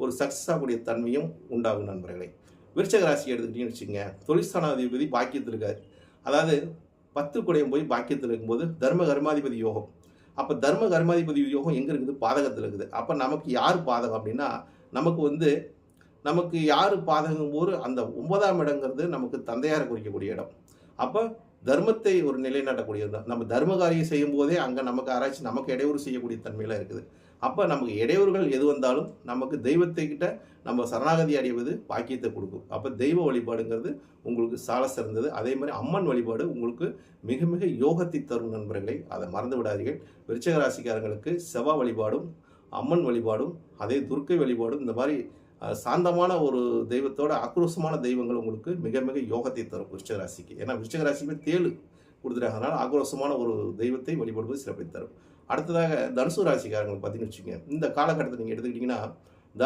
ஒரு சக்ஸஸ் ஆகக்கூடிய தன்மையும் உண்டாகும் நண்பர்களே. விருச்சக ராசி எடுத்துக்கிட்டீங்கன்னு வச்சுக்கோங்க, தொழிற்ஸ்தானாதிபதி பாக்கியத்தில் இருக்கார். அதாவது 10 குடையம் போய் பாக்கியத்தில் இருக்கும்போது தர்ம கர்மாதிபதி யோகம். அப்போ தர்ம கர்மாதிபதி யோகம் எங்கே இருக்குது? பாதகத்தில் இருக்குது. அப்போ நமக்கு யார் பாதகம் அப்படின்னா, நமக்கு யார் பாதகம் போது அந்த 9ஆம் இடங்கிறது நமக்கு தந்தையாரை குறிக்கக்கூடிய இடம். அப்போ தர்மத்தை ஒரு நிலைநாட்டக்கூடியது தான். நம்ம தர்ம காரியம் செய்யும் போதே அங்கே நமக்கு ஆராய்ச்சி நமக்கு இடையூறு செய்யக்கூடிய தன்மையெல்லாம் இருக்குது. அப்போ நமக்கு இடையூறுகள் எது வந்தாலும் நமக்கு தெய்வத்தை கிட்ட நம்ம சரணாகதி அடைவது பாக்கியத்தை கொடுக்கும். அப்போ தெய்வ வழிபாடுங்கிறது உங்களுக்கு சால சிறந்தது. அதே மாதிரி அம்மன் வழிபாடு உங்களுக்கு மிக மிக யோகத்தை தரும் நண்பர்களை, அதை மறந்து விடாதீர்கள். விருச்சிக ராசிக்காரங்களுக்கு செவ்வாய் வழிபாடும் அம்மன் வழிபாடும் அதே துர்க்கை வழிபாடும் இந்த மாதிரி சாந்தமான ஒரு தெய்வத்தோட ஆக்ரோஷமான தெய்வங்கள் உங்களுக்கு மிக மிக யோகத்தை தரும் விருச்சிக ராசிக்கு. ஏன்னா விருச்சிக ராசிக்கு தேழு கொடுத்துட்டாங்க. அதனால் ஆக்ரோஷமான ஒரு தெய்வத்தை வழிபடுவது சிறப்பை தரும். அடுத்ததாக தனுசு ராசிக்காரங்களை பார்த்தீங்கன்னு வச்சுக்கோங்க, இந்த காலகட்டத்தை நீங்கள் எடுத்துக்கிட்டிங்கன்னா